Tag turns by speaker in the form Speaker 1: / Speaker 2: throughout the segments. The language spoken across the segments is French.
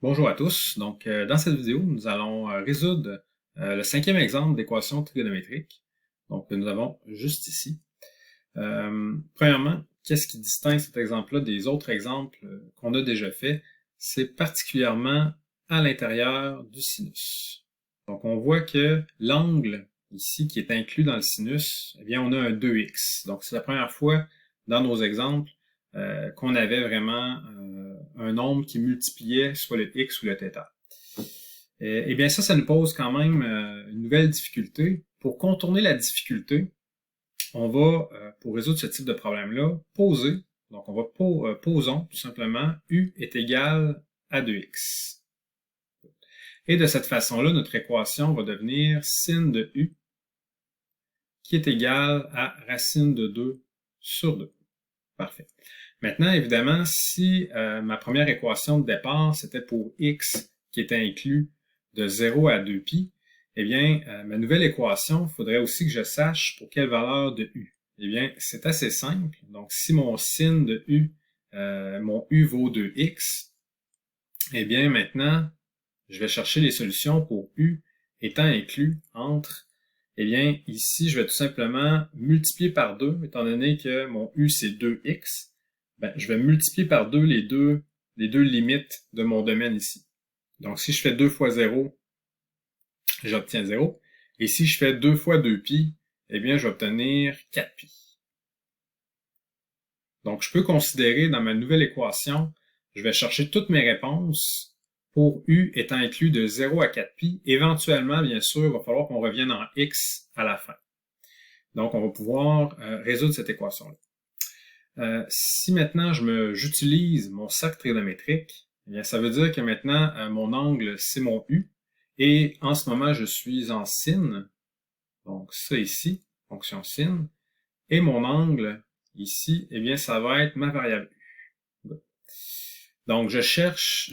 Speaker 1: Bonjour à tous. Dans cette vidéo, nous allons résoudre le cinquième exemple d'équation trigonométrique. Donc, nous avons juste ici. Premièrement, qu'est-ce qui distingue cet exemple-là des autres exemples qu'on a déjà fait? C'est particulièrement à l'intérieur du sinus. Donc, on voit que l'angle ici qui est inclus dans le sinus, eh bien, on a un 2x. Donc, c'est la première fois dans nos exemples qu'on avait vraiment un nombre qui multipliait soit le x ou le θ. Eh bien, ça nous pose quand même une nouvelle difficulté. Pour contourner la difficulté, on va, pour résoudre ce type de problème-là, poser. Donc, on va posons tout simplement u est égal à 2x. Et de cette façon-là, notre équation va devenir sin de u qui est égal à racine de 2 sur 2. Parfait. Maintenant, évidemment, si ma première équation de départ, c'était pour x qui était inclus de 0 à 2pi, eh bien, ma nouvelle équation, il faudrait aussi que je sache pour quelle valeur de u. Eh bien, c'est assez simple. Donc, si mon sin de u, mon u vaut 2x, eh bien, maintenant, je vais chercher les solutions pour u étant inclus entre, eh bien, ici, je vais tout simplement multiplier par 2, étant donné que mon u, c'est 2x. Ben, je vais multiplier par 2 les deux limites de mon domaine ici. Donc, si je fais 2 fois 0, j'obtiens 0. Et si je fais 2 fois 2pi, eh bien, je vais obtenir 4pi. Donc, je peux considérer dans ma nouvelle équation, je vais chercher toutes mes réponses pour u étant inclus de 0 à 4pi. Éventuellement, bien sûr, il va falloir qu'on revienne en x à la fin. Donc, on va pouvoir résoudre cette équation-là. Si maintenant j'utilise mon cercle trigonométrique, eh bien, ça veut dire que maintenant mon angle c'est mon U et en ce moment je suis en sin, donc ça ici, fonction sin, et mon angle ici, eh bien ça va être ma variable U. Donc je cherche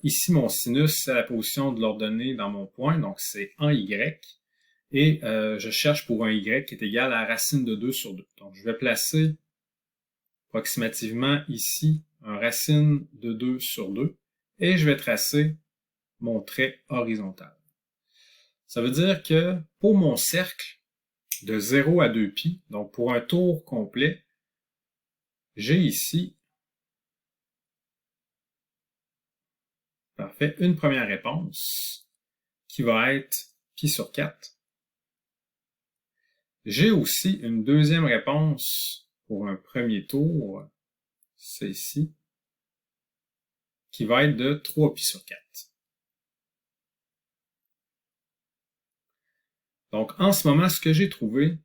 Speaker 1: ici mon sinus, c'est la position de l'ordonnée dans mon point, donc c'est en Y, et je cherche pour un Y qui est égal à racine de 2 sur 2. Donc je vais placer approximativement ici un racine de 2 sur 2 et je vais tracer mon trait horizontal. Ça veut dire que pour mon cercle de 0 à 2pi, donc pour un tour complet, j'ai ici parfait, une première réponse qui va être pi sur 4. J'ai aussi une deuxième réponse pour un premier tour, c'est ici, qui va être de 3 pi sur 4. Donc, en ce moment, ce que j'ai trouvé,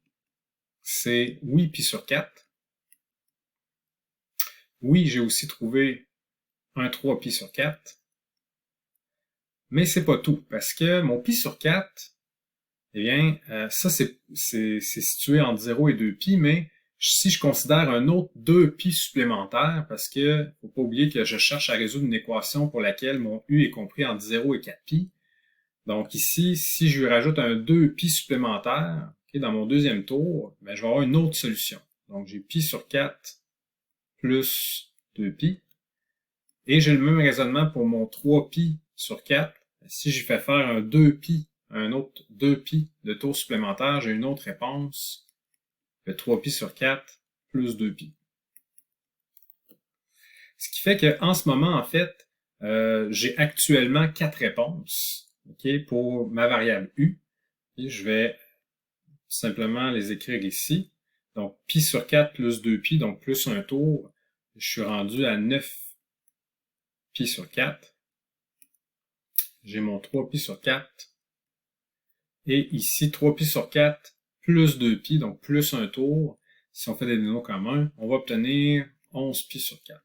Speaker 1: c'est oui pi sur 4. Oui, j'ai aussi trouvé un 3 pi sur 4. Mais c'est pas tout, parce que mon pi sur 4, eh bien, ça c'est situé entre 0 et 2 pi, mais si je considère un autre 2 pi supplémentaire, parce que faut pas oublier que je cherche à résoudre une équation pour laquelle mon u est compris entre 0 et 4 pi. Donc ici, si je lui rajoute un 2 pi supplémentaire, okay, dans mon deuxième tour, ben, je vais avoir une autre solution. Donc j'ai pi sur 4 plus 2pi. Et j'ai le même raisonnement pour mon 3pi sur 4. Si j'y fais faire un 2pi, un autre 2pi de tours supplémentaires, j'ai une autre réponse. Le 3pi sur 4 plus 2pi. Ce qui fait qu'en ce moment, en fait, j'ai actuellement 4 réponses, okay, pour ma variable u. Et je vais simplement les écrire ici. Donc, pi sur 4 plus 2pi, donc plus un tour. Je suis rendu à 9 pi sur 4. J'ai mon 3pi sur 4. Et ici, 3pi sur 4 plus 2pi, donc plus un tour. Si on fait des dénominateurs communs, on va obtenir 11pi sur 4.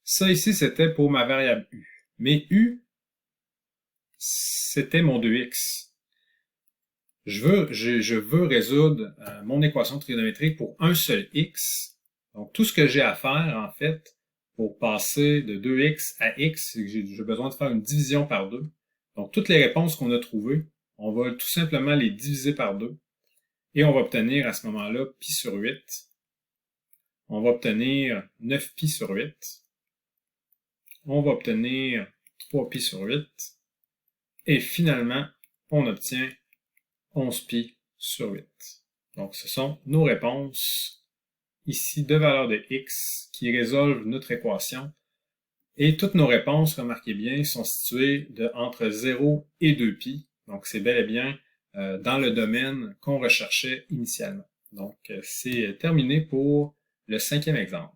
Speaker 1: Ça ici, c'était pour ma variable u. Mais u, c'était mon 2x. Je veux résoudre mon équation trigonométrique pour un seul x. Donc, tout ce que j'ai à faire, en fait, pour passer de 2x à x, c'est que j'ai besoin de faire une division par 2. Donc, toutes les réponses qu'on a trouvées, on va tout simplement les diviser par 2. Et on va obtenir à ce moment-là pi sur 8. On va obtenir 9pi sur 8. on va obtenir 3π sur 8. Et finalement, on obtient 11π sur 8. Donc, ce sont nos réponses, ici, de valeurs de x qui résolvent notre équation. Et toutes nos réponses, remarquez bien, sont situées entre 0 et 2π. Donc, c'est bel et bien dans le domaine qu'on recherchait initialement. Donc, c'est terminé pour le 5e exemple.